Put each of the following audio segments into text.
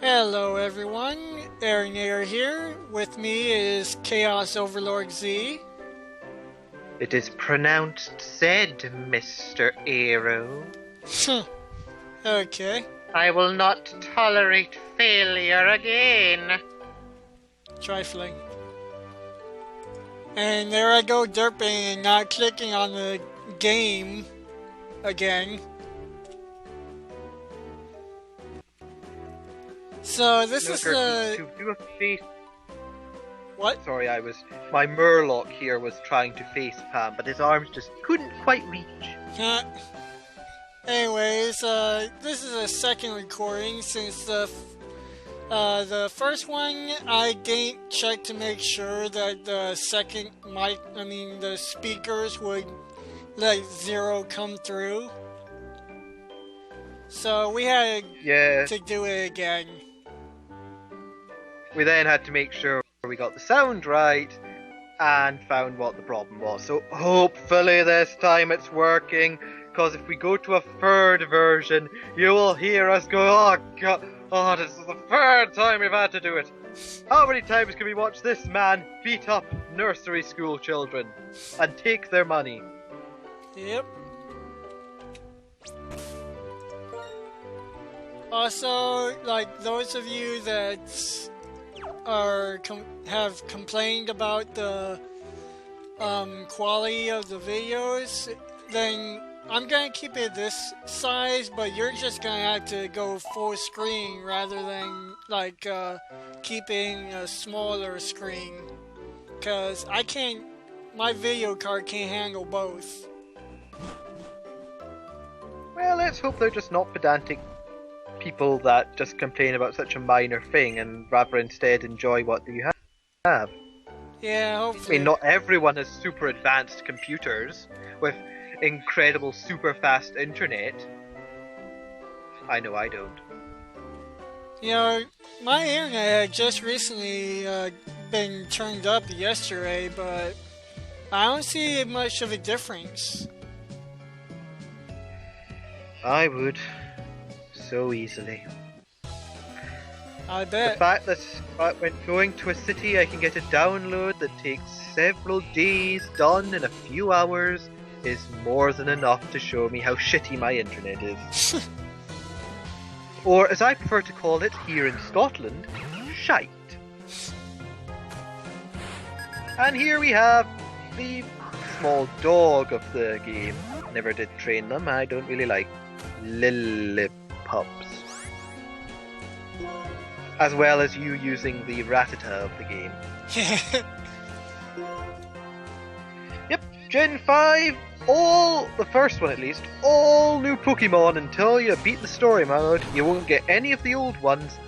Hello everyone, Aeronator here. With me is Chaosoverlordz. It is pronounced said, Mr. Aero. Okay. I will not tolerate failure again. Trifling. And there I go derping and not clicking on the game again. So this is to do a face. What? Sorry, my Murloc here was trying to face palm, but his arms just couldn't quite reach. Anyways, this is a second recording since the first one I didn't check to make sure that the second mic, the speakers would let zero come through. So we had to do it again. We then had to make sure we got the sound right and found what the problem was. So hopefully this time it's working, because if we go to a third version, you will hear us go, oh god, oh, this is the third time we've had to do it. How many times can we watch this man beat up nursery school children and take their money? Yep. Also, like those of you that have complained about the quality of the videos, then I'm gonna keep it this size, but you're just gonna have to go full screen rather than like keeping a smaller screen, cause my video card can't handle both. Well, let's hope they're just not pedantic people that just complain about such a minor thing and rather instead enjoy what you have. Yeah, hopefully. I mean, not everyone has super advanced computers with incredible super fast internet. I know I don't. You know, my internet had just recently been turned up yesterday, but I don't see much of a difference. I would. So easily. I bet. The fact that when going to a city I can get a download that takes several days done in a few hours is more than enough to show me how shitty my internet is. Or, as I prefer to call it here in Scotland, shite. And here we have the small dog of the game. Never did train them, I don't really like lillipups. As well as you using the Rattata of the game. Yep, Gen 5, the first one at least, all new Pokemon until you beat the story mode. You won't get any of the old ones,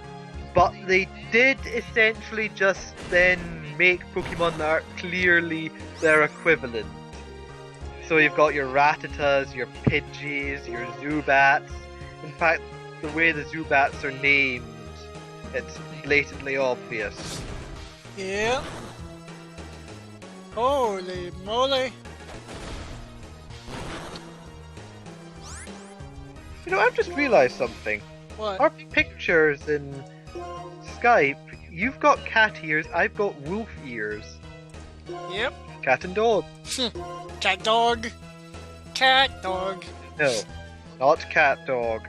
but they did essentially just then make Pokemon that are clearly their equivalent. So you've got your Rattatas, your Pidgeys, your Zubats. In fact, the way the Zubats are named, it's blatantly obvious. Yeah. Holy moly. You know, I've just realised something. What? Our pictures in Skype, you've got cat ears, I've got wolf ears. Yep. Cat and dog. Cat dog. Cat dog. No, not cat dog.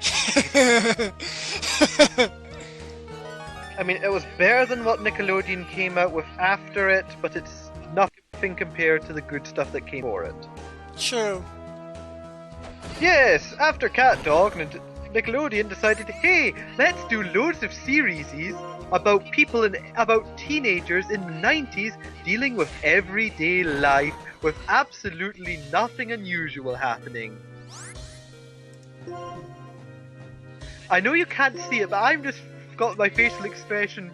I mean, it was better than what Nickelodeon came out with after it, but it's nothing compared to the good stuff that came before it. True. Yes, after Cat Dog, Nickelodeon decided, hey, let's do loads of series about about teenagers in the 90s dealing with everyday life with absolutely nothing unusual happening. I know you can't see it, but I've just got my facial expression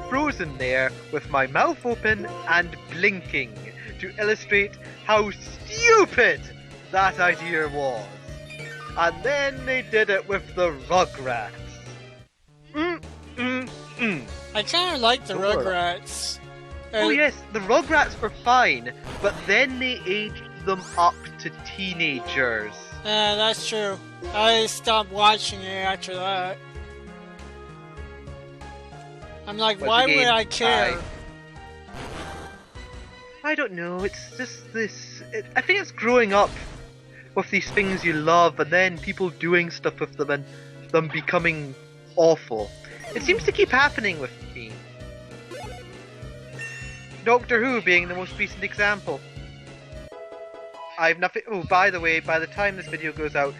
frozen there with my mouth open and blinking to illustrate how stupid that idea was. And then they did it with the Rugrats. I kind of like the Rugrats. Oh yes, the Rugrats were fine, but then they aged them up to teenagers. Yeah, that's true. I stopped watching it after that. I'm like, Once why again, would I care? I don't know, it's just this... I think it's growing up with these things you love and then people doing stuff with them and them becoming awful. It seems to keep happening with me. Doctor Who being the most recent example. I've nothing... Oh, by the way, by the time this video goes out,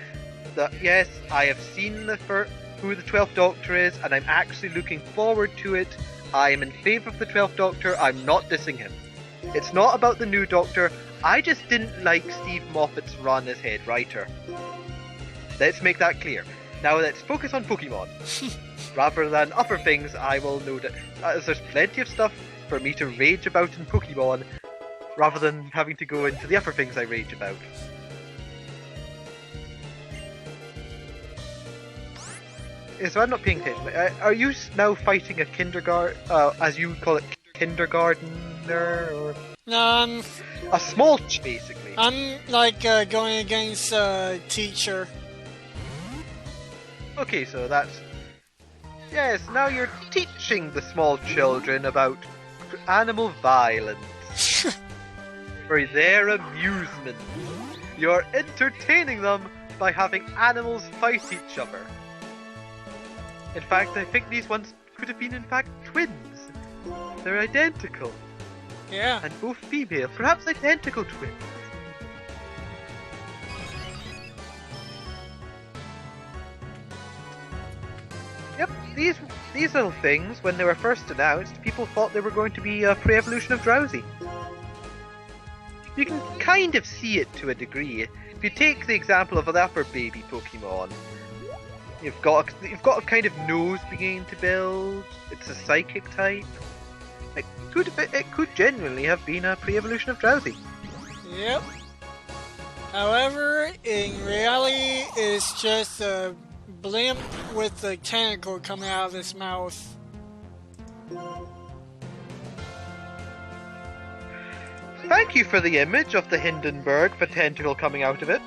yes, I have seen who the 12th Doctor is, and I'm actually looking forward to it. I am in favour of the 12th Doctor, I'm not dissing him. It's not about the new Doctor, I just didn't like Steve Moffat's run as head writer. Let's make that clear. Now let's focus on Pokemon. Rather than other things, I will note that there's plenty of stuff for me to rage about in Pokemon, rather than having to go into the other things I rage about. So I'm not paying attention. Are you now fighting a kindergarten, as you call it, kindergartner, or No, a small basically? I'm like going against a teacher. Okay, so that's... Yes, now you're teaching the small children about animal violence. For their amusement. You're entertaining them by having animals fight each other. In fact, I think these ones could have been in fact twins. They're identical. Yeah. And both female, perhaps identical twins. Yep, these little things, when they were first announced, people thought they were going to be a pre-evolution of Drowsy. You can kind of see it to a degree. If you take the example of the upper baby Pokemon, you've got a kind of nose beginning to build. It's a psychic type. It could genuinely have been a pre-evolution of Drowsy. Yep. However, in reality, it's just a blimp with a tentacle coming out of its mouth. Thank you for the image of the Hindenburg with a tentacle coming out of it.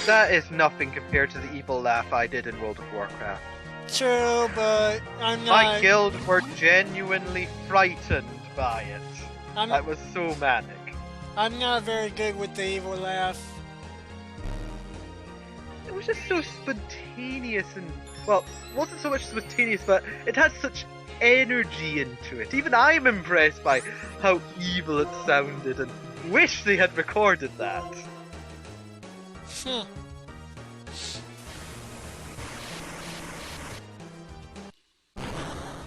That is nothing compared to the evil laugh I did in World of Warcraft. True, but I'm not... My guild were genuinely frightened by it. That was so manic. I'm not very good with the evil laugh. It was just so spontaneous and... Well, it wasn't so much spontaneous, but it had such energy into it. Even I'm impressed by how evil it sounded and wish they had recorded that.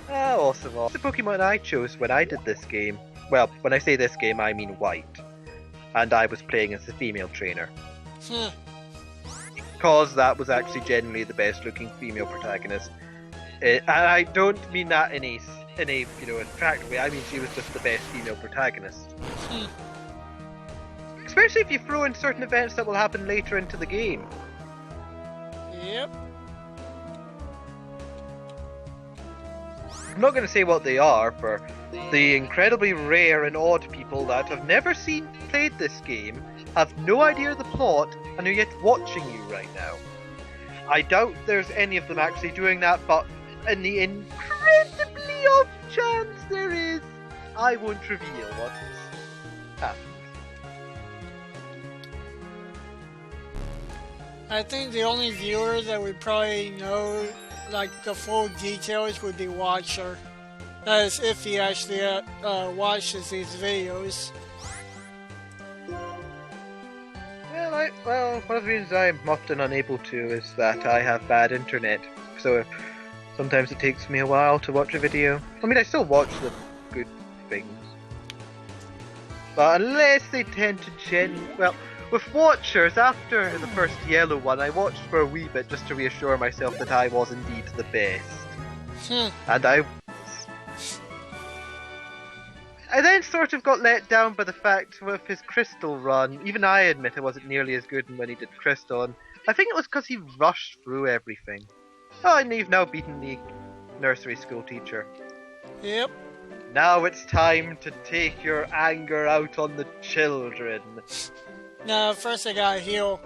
Awesome. The Pokemon I chose when I did this game, well, when I say this game, I mean White. And I was playing as the female trainer. Because that was actually genuinely the best looking female protagonist. And I don't mean that in a attractive way, I mean she was just the best female protagonist. Especially if you throw in certain events that will happen later into the game. Yep. I'm not going to say what they are for the incredibly rare and odd people that have never played this game, have no idea of the plot, and are yet watching you right now. I doubt there's any of them actually doing that, but in the incredibly off chance there is, I won't reveal what's happened. I think the only viewer that would probably know like the full details would be Watcher. That is, if he actually watches these videos. Well, one of the reasons I'm often unable to is that I have bad internet, so sometimes it takes me a while to watch a video. I mean, I still watch the good things. But unless they tend to well, with Watchers, after the first yellow one, I watched for a wee bit just to reassure myself that I was indeed the best. And I then sort of got let down by the fact with his Crystal run. Even I admit I wasn't nearly as good when he did Crystal, and I think it was because he rushed through everything. Oh, and you've now beaten the nursery school teacher. Yep. Now it's time to take your anger out on the children. No, first I gotta heal.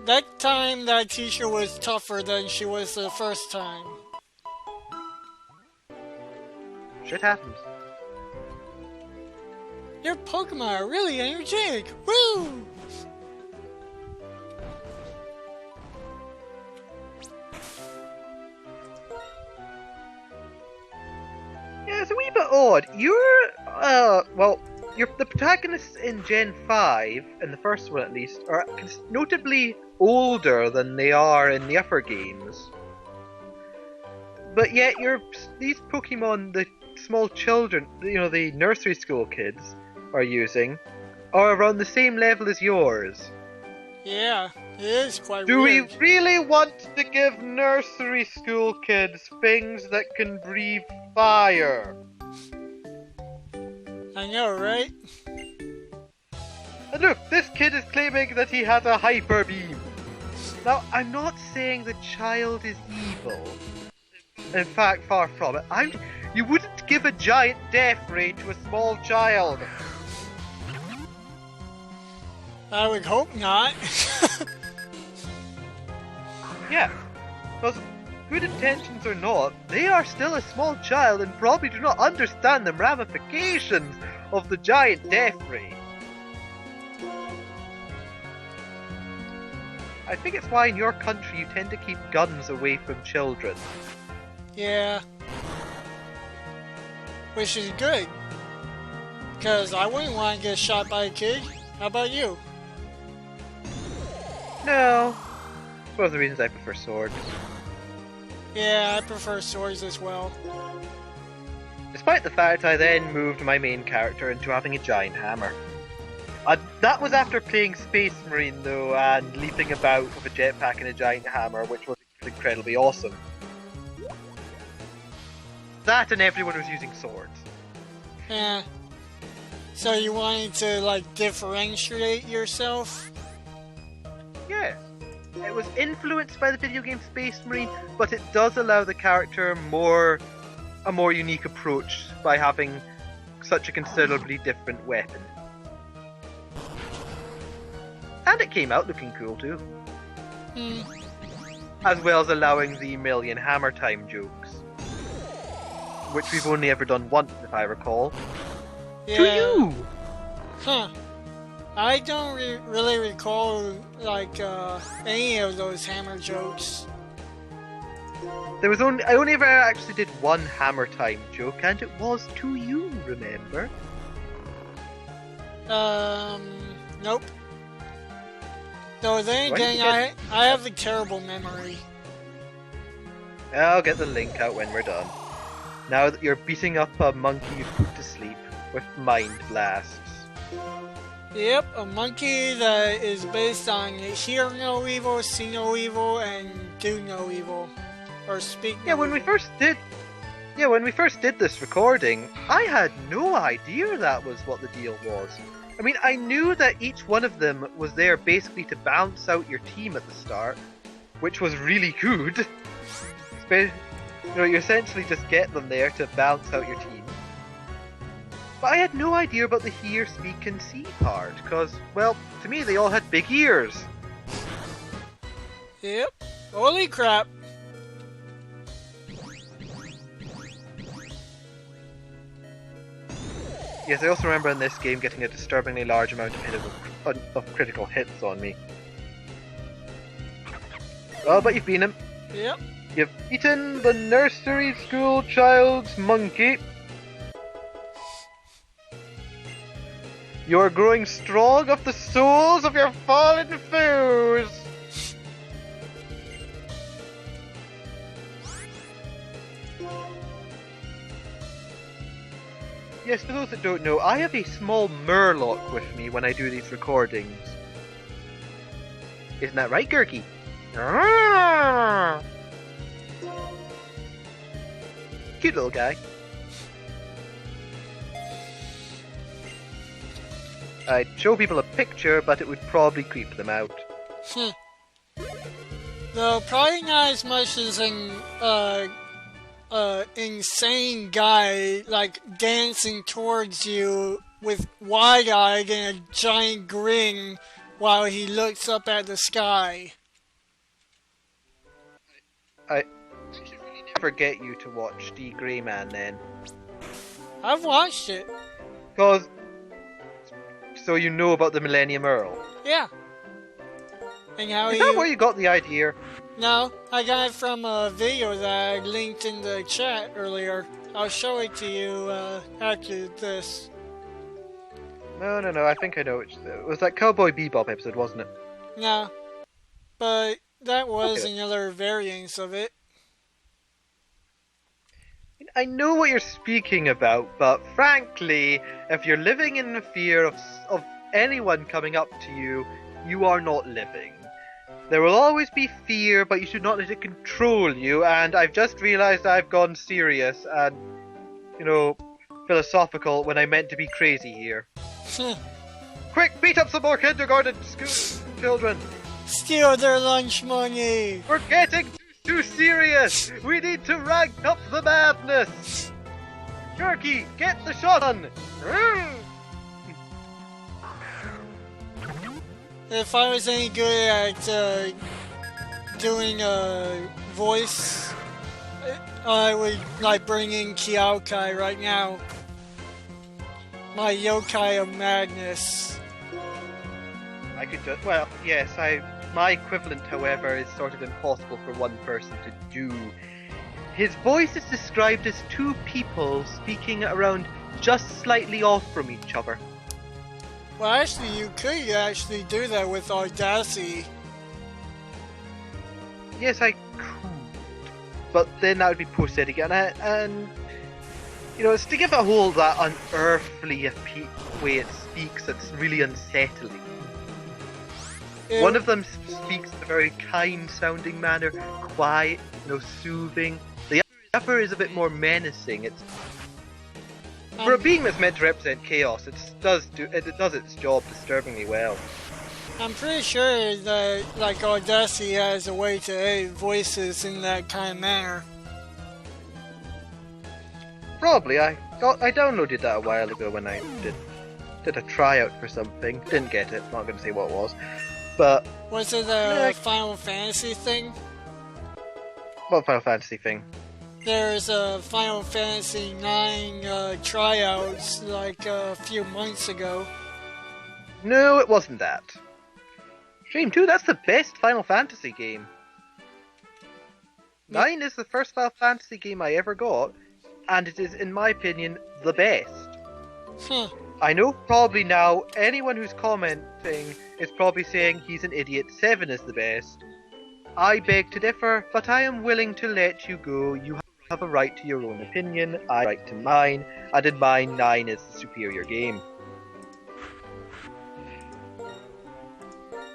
that time that teacher was tougher than she was the first time. Shit happens. Your Pokemon are really energetic. Woo! Yeah, it's a wee bit odd. The protagonists in Gen 5, in the first one at least, are notably older than they are in the upper games. But yet, these Pokemon, the small children, the nursery school kids are using, are around the same level as yours. Yeah, it is quite Do weird. we really want to give nursery school kids things that can breathe fire? I know, right? And look, this kid is claiming that he has a hyper beam. Now, I'm not saying the child is evil. In fact, far from it. You wouldn't give a giant death ray to a small child. I would hope not. Yeah, because good intentions or not, they are still a small child and probably do not understand the ramifications of the giant death ray. I think it's why in your country you tend to keep guns away from children. Yeah. Which is good. Because I wouldn't want to get shot by a kid. How about you? No. It's one of the reasons I prefer swords. Yeah, I prefer swords as well. Despite the fact I then moved my main character into having a giant hammer. That was after playing Space Marine though, and leaping about with a jetpack and a giant hammer, which was incredibly awesome. That and everyone was using swords. Yeah. So you wanted to, differentiate yourself? Yeah. It was influenced by the video game Space Marine, but it does allow the character a more unique approach by having such a considerably different weapon. And it came out looking cool too. As well as allowing the million hammer time jokes. Which we've only ever done once, if I recall. Yeah. To you! Huh. I don't really recall, any of those hammer jokes. I only ever actually did one hammer time joke, and it was to you, remember? Nope. No, then again, I have a terrible memory. I'll get the link out when we're done. Now that you're beating up a monkey you've put to sleep with mind blasts. Yep, a monkey that is based on hear no evil, see no evil, and do no evil. Or speak no when we first did this recording, I had no idea that was what the deal was. I mean, I knew that each one of them was there basically to bounce out your team at the start, which was really good. You essentially just get them there to bounce out your team. But I had no idea about the hear, speak, and see part, because, well, to me they all had big ears. Yep. Holy crap. Yes, I also remember in this game getting a disturbingly large amount of critical hits on me. Oh, but you've beaten him. Yep. You've beaten the nursery school child's monkey. You're growing strong of the souls of your fallen foes. Yes, for those that don't know, I have a small murloc with me when I do these recordings. Isn't that right, Gurky? Cute little guy. I'd show people a picture, but it would probably creep them out. No, probably not as much as an insane guy dancing towards you with wide-eyed and a giant grin while he looks up at the sky. I should really never get you to watch The Grey Man then. I've watched it. So you know about the Millennium Earl? Yeah. And how Is that where you got the idea? No, I got it from a video that I linked in the chat earlier. I'll show it to you after this. No, I think I know it was that Cowboy Bebop episode, wasn't it? No, but that was Okay. another variance of it. I know what you're speaking about, but frankly, if you're living in the fear of anyone coming up to you, you are not living. There will always be fear, but you should not let it control you, and I've just realized I've gone serious and, philosophical when I meant to be crazy here. Quick, beat up some more kindergarten school children! Steal their lunch money! We're getting too serious! We need to rank up the madness! Jerky, get the shotgun! If I was any good at doing a voice, I would bring in Kyokai right now. My yokai of madness. I could just, well, yes, my equivalent, however, is sort of impossible for one person to do. His voice is described as two people speaking around just slightly off from each other. Well, actually, you could actually do that with Audacity. Yes, I could. But then that would be posted again, and it's to give it a whole that unearthly way it speaks that's really unsettling. One of them speaks in a very kind-sounding manner, quiet, soothing. The other is a bit more menacing. For a being that's meant to represent chaos, it does its job disturbingly well. I'm pretty sure that Audacity has a way to edit voices in that kind of manner. Probably. I downloaded that a while ago when I did a tryout for something. Didn't get it. Not going to say what it was. But was it a Final Fantasy thing? What Final Fantasy thing? There's a Final Fantasy 9 tryouts a few months ago. No, it wasn't that. Shame too, that's the best Final Fantasy game. 9 is the first Final Fantasy game I ever got, and it is, in my opinion, the best. I know probably now anyone who's commenting is probably saying he's an idiot, 7 is the best. I beg to differ, but I am willing to let you go. You have a right to your own opinion, I have a right to mine, and in mine, 9 is the superior game.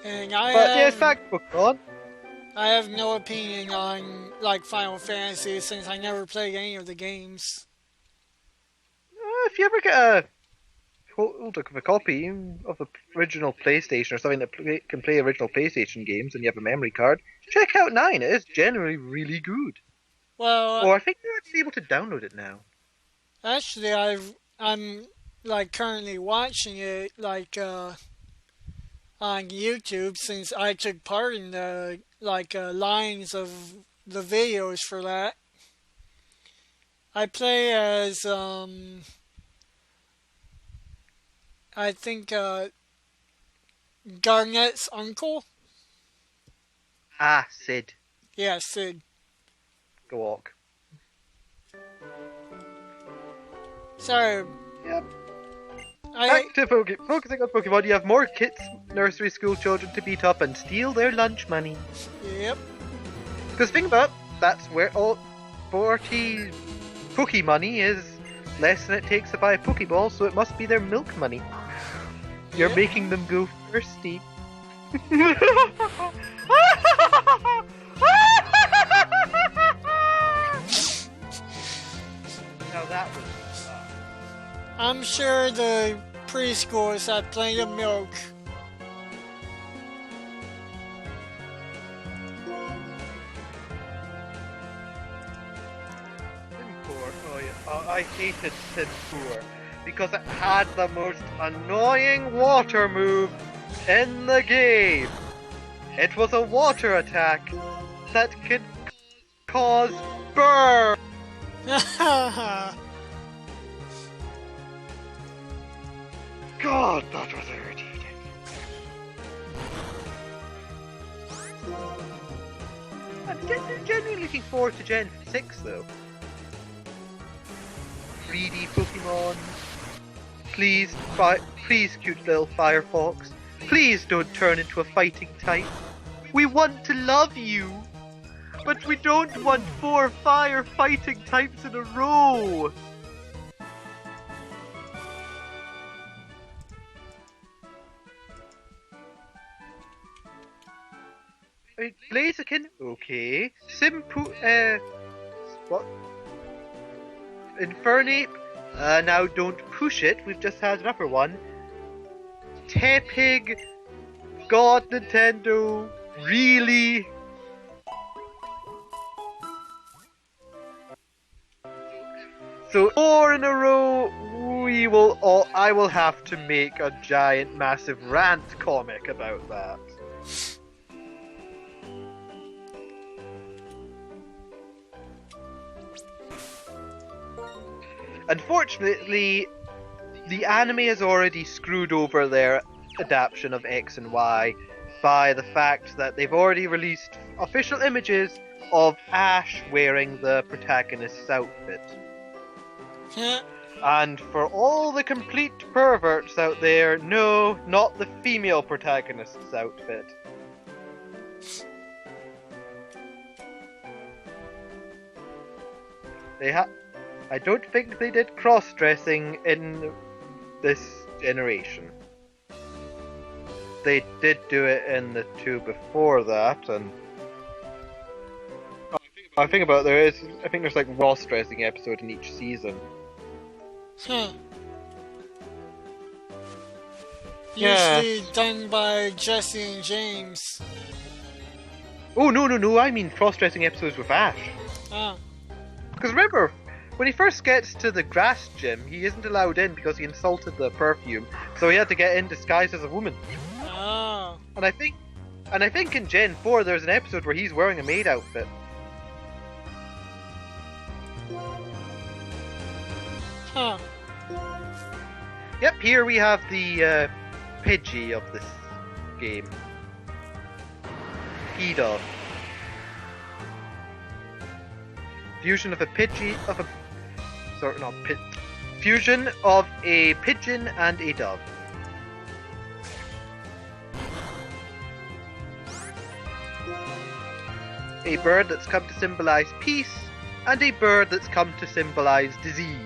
And yes, fact book on. I have no opinion on Final Fantasy since I never played any of the games. If you ever get a copy of the original PlayStation or something that can play original PlayStation games and you have a memory card, check out 9. It is generally really good. Well, I think you're actually able to download it now. Actually, I'm currently watching it on YouTube since I took part in the lines of the videos for that. I play as I think Garnet's uncle. Ah, Sid. Yeah, Sid. Go walk. Sorry. Yep. Back to focusing on Pokemon, you have more kids, nursery school children to beat up and steal their lunch money. Yep. Because think about it, that's where all 40 Poke money is less than it takes to buy a Pokeball, so it must be their milk money. You're making them go thirsty. Now that was I'm sure the preschoolers had plenty of milk. I hated Sinpoor because it had the most annoying water move in the game. It was a water attack that could cause burn. God, that was irritating. I'm genuinely looking forward to Gen 6 though. 3D Pokemon. Please, please, cute little Firefox. Please don't turn into a fighting type. We want to love you, but we don't want 4 fire fighting types in a row. Blaziken, okay. What? Infernape, now don't push it, we've just had an upper one. Tepig, God Nintendo, really? So 4 in a row, I will have to make a giant massive rant comic about that. Unfortunately, the anime has already screwed over their adaptation of X and Y by the fact that they've already released official images of Ash wearing the protagonist's outfit. And for all the complete perverts out there, no, not the female protagonist's outfit. I don't think they did cross-dressing in this generation. They did do it in the 2 before that, and I think there's like cross-dressing episode in each season. Usually done by Jesse and James. Oh no! I mean cross-dressing episodes with Ash. Because remember, when he first gets to the grass gym, he isn't allowed in because he insulted the perfume, so he had to get in disguised as a woman. Oh. And I think in Gen 4 there's an episode where he's wearing a maid outfit. Huh. Yep, here we have the Pidgey of this game. Pidove. Fusion of a Pidgey fusion of a pigeon and a dove. A bird that's come to symbolize peace, and a bird that's come to symbolize disease.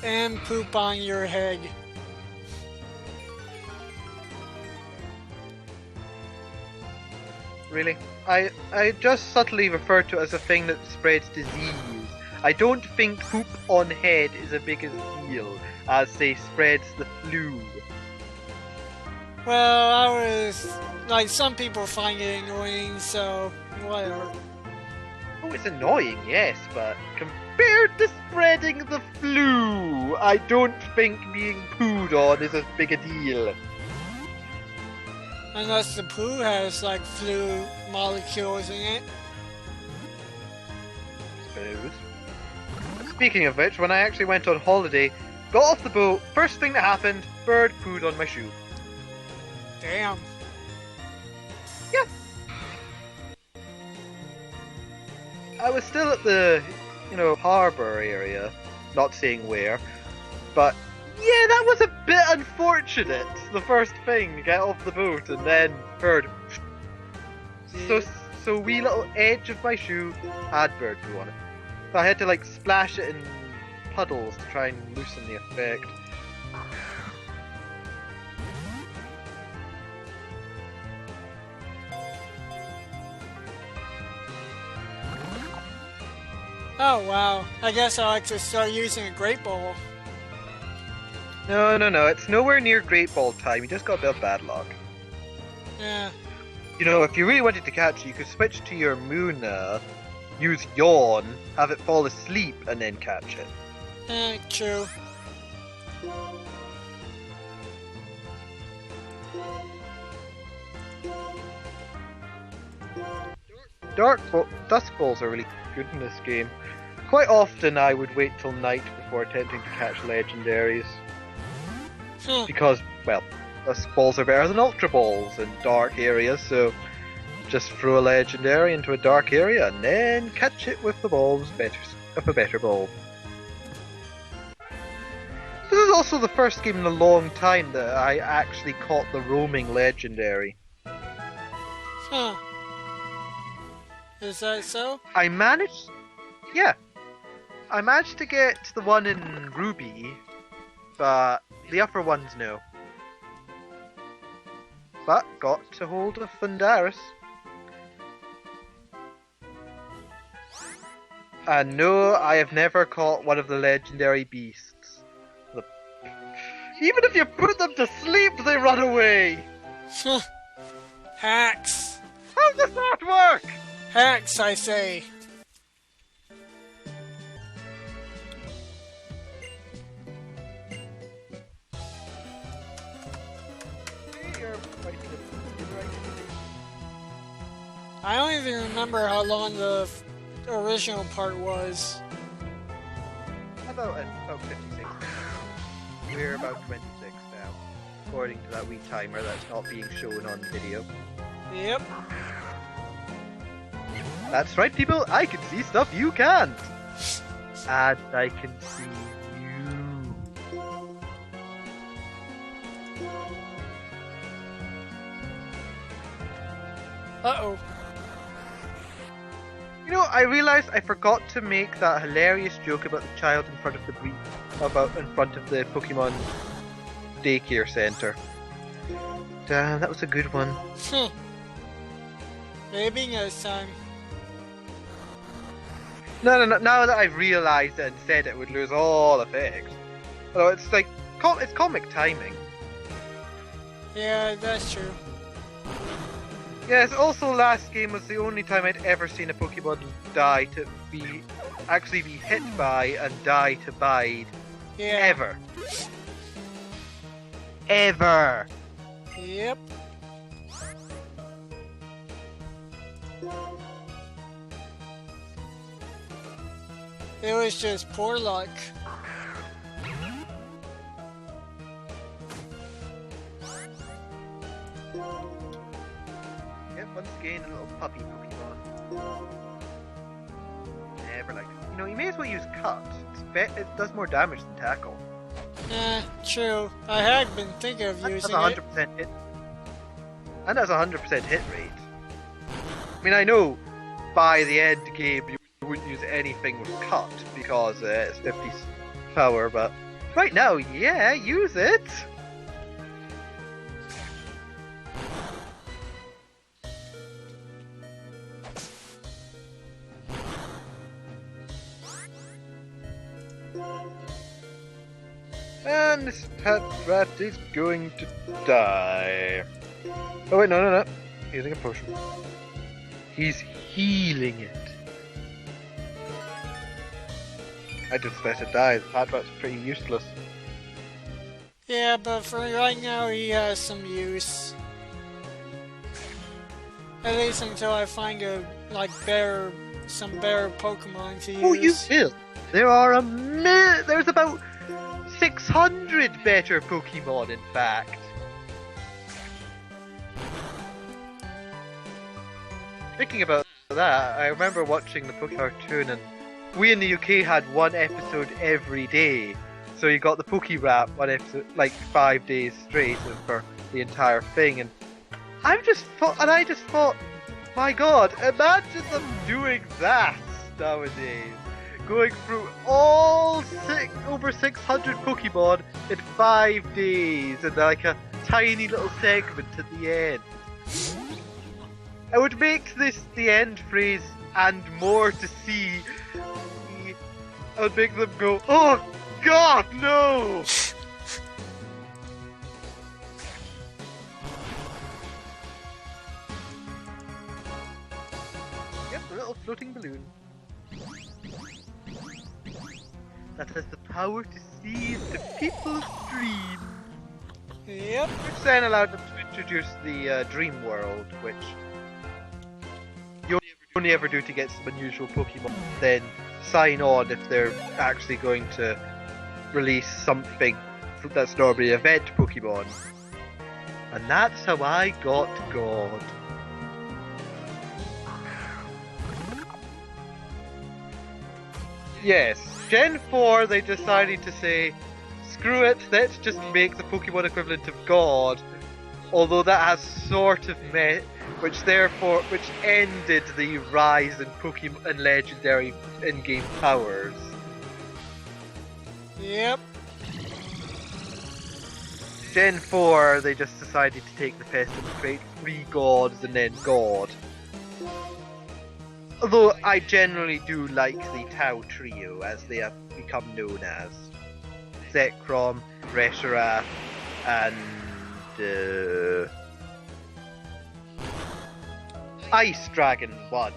And poop on your head. Really? I just subtly refer to it as a thing that spreads disease. I don't think poop on head is a big deal, as say spreads the flu. Well, I was like, some people find it annoying, so whatever. Oh, it's annoying, yes, but compared to spreading the flu, I don't think being pooed on is as big a deal. Unless the poo has like flu molecules in it. Suppose. Speaking of which, when I actually went on holiday, got off the boat, first thing that happened, bird pooed on my shoe. Damn. Yeah. I was still at the, harbour area, not saying where, but yeah, that was a bit unfortunate. The first thing, get off the boat and then bird. So wee little edge of my shoe had bird poo on it. So I had to splash it in puddles to try and loosen the effect. Oh wow, I guess I like to start using a great ball. No, it's nowhere near Great Ball time, you just got a bit of bad luck. Yeah. If you really wanted to catch it, you could switch to your Moona, use Yawn, have it fall asleep, and then catch it. True. Dusk balls are really good in this game. Quite often I would wait till night before attempting to catch legendaries. Because, well, dusk balls are better than ultra balls in dark areas, so just throw a legendary into a dark area and then catch it with the balls of a better ball. This is also the first game in a long time that I actually caught the roaming legendary. Huh. Is that so? I managed to get the one in Ruby, but the upper ones no. But got to hold of Thundaris. And no, I have never caught one of the legendary beasts. Even if you put them to sleep, they run away! Hacks! How does that work? Hacks, I say. I don't even remember how long the original part was. About 56. We're about 26 now, according to that wee timer that's not being shown on video. Yep. That's right, people, I can see stuff you can't! And I can see you. Uh-oh. You know, I realised I forgot to make that hilarious joke about the child in front of the Pokemon daycare center. Damn, that was a good one. Maybe next time. No. Now that I've realised it and said it would lose all effect. Although it's like, it's comic timing. Yeah, that's true. Yes, also last game was the only time I'd ever seen a Pokemon die to actually be hit by and die to bide. Yeah. Ever. Ever. Yep. It was just poor luck. Once again, a little puppy Pokemon. Never liked it. You know, you may as well use Cut. It does more damage than Tackle. True. I had been thinking of using it. 100% hit. And that's 100% hit rate. I mean, I know by the end game you wouldn't use anything with Cut because it's 50 power, but right now, yeah, use it! And this pet rat is going to die. Oh wait, no. Using a potion. He's healing it. I just let it die. The pet rat's pretty useless. Yeah, but for right now he has some use. At least until I find some better Pokemon to use. Oh, you will. There's about 600 better Pokemon, in fact. Thinking about that, I remember watching the Pokemon cartoon, and we in the UK had one episode every day. So you got the Pokérap one episode, like 5 days straight for the entire thing, and I just thought, my god, imagine them doing that nowadays. Going through over 600 Pokemon in 5 days, and like a tiny little segment at the end. I would make this the end phrase, and more to see. I would make them go, oh god, no! Yep, a little floating balloon. That has the power to see into people's dreams. Yep. Which then allowed them to introduce the Dream World, which you only ever do to get some unusual Pokemon. Then sign on if they're actually going to release something that's normally event Pokemon. And that's how I got God. Yes, Gen 4 they decided to say, screw it, let's just make the Pokemon equivalent of God. Although that has sort of met, which ended the rise in Pokemon and legendary in-game powers. Yep. Gen 4, they just decided to take the piss and create 3 gods and then God. Although I generally do like the Tau Trio, as they have become known as. Zekrom, Reshiram, and Ice Dragon 1.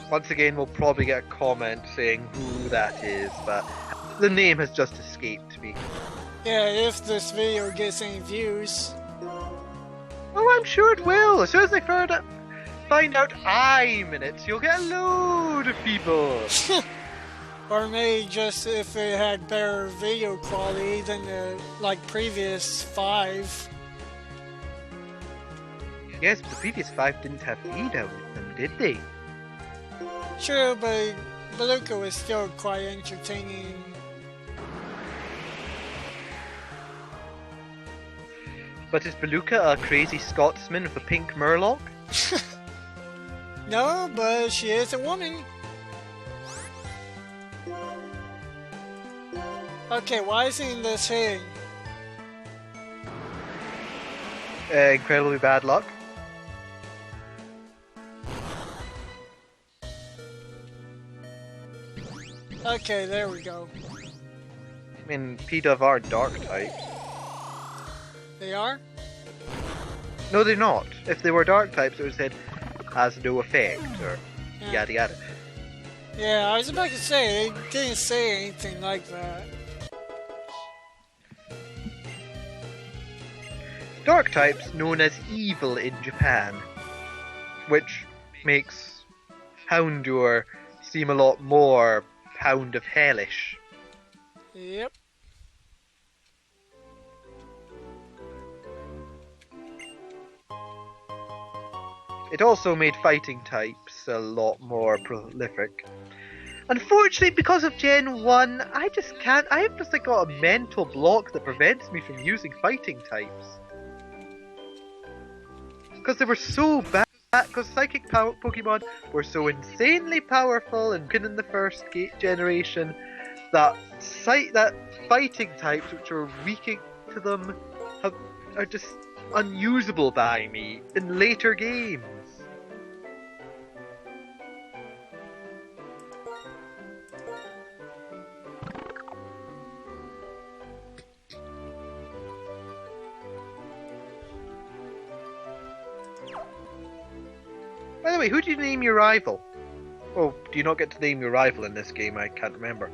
Once again, we'll probably get a comment saying who that is, but the name has just escaped me. Yeah, if this video gets any views. Oh, I'm sure it will. As soon as I find out I'm in it, you'll get a load of people. Or maybe just if it had better video quality than the previous 5. Yes, but the previous 5 didn't have Ida with them, did they? True, but Beluga was still quite entertaining. But is Beluga a crazy Scotsman with a pink Murloc? No, but she is a woman. Okay, why isn't this hitting? Incredibly bad luck. Okay, there we go. I mean, P-Dove are dark type. They are? No, they're not. If they were dark types, it would have said has no effect or yada yada. Yeah, I was about to say, they didn't say anything like that. Dark types known as evil in Japan, which makes Houndour seem a lot more Hound of Hellish. Yep. It also made fighting types a lot more prolific. Unfortunately, because of Gen 1, I just can't. I have just got a mental block that prevents me from using fighting types. Because they were so bad. Because psychic Pokemon were so insanely powerful and good in the first generation that fighting types, which are weak to them, are just unusable by me in later games. By the way, who do you name your rival? Oh, do you not get to name your rival in this game? I can't remember.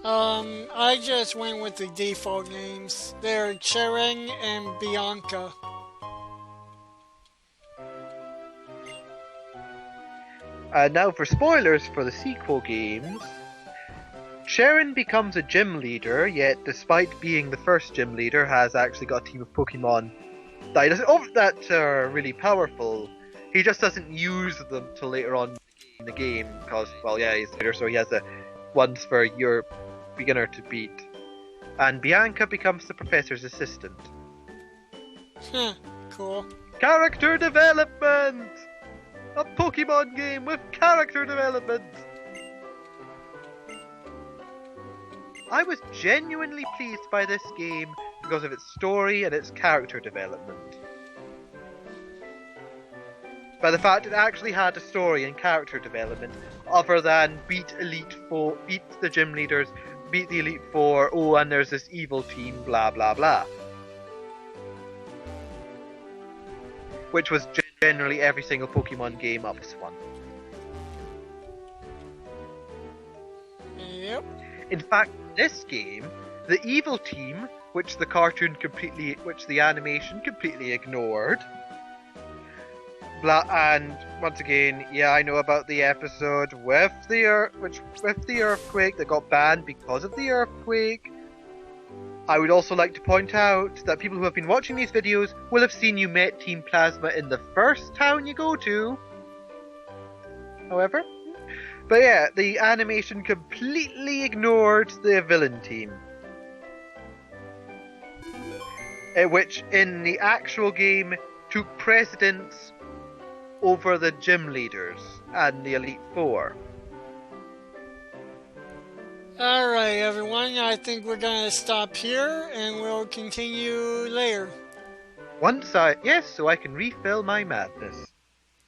I just went with the default names. They're Chering and Bianca. Now for spoilers for the sequel games. Sharon becomes a gym leader, yet despite being the first gym leader, has actually got a team of Pokemon that are really powerful. He just doesn't use them till later on in the game, because, well, yeah, he's a leader, so he has ones for your beginner to beat. And Bianca becomes the professor's assistant. Cool. Character development! A Pokemon game with character development! I was genuinely pleased by this game because of its story and its character development. By the fact it actually had a story and character development, other than beat the gym leaders, beat the Elite Four, oh, and there's this evil team, blah blah blah. Which was generally every single Pokemon game up to one. Yep. In fact, this game, the evil team which the animation completely ignored. And once again, yeah, I know about the episode with the earthquake that got banned because of the earthquake. I would also like to point out that people who have been watching these videos will have seen you met Team Plasma in the first town you go to. However, but yeah, the animation completely ignored the villain team. Which in the actual game took precedence over the gym leaders and the Elite Four. Alright, everyone, I think we're gonna stop here and we'll continue later. So I can refill my madness.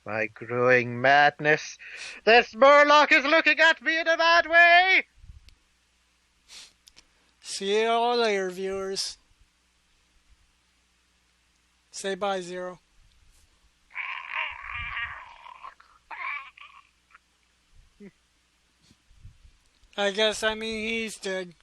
My growing madness. This Murloc is looking at me in a bad way! See you all later, viewers. Say bye, Zero. I guess I mean he's dead.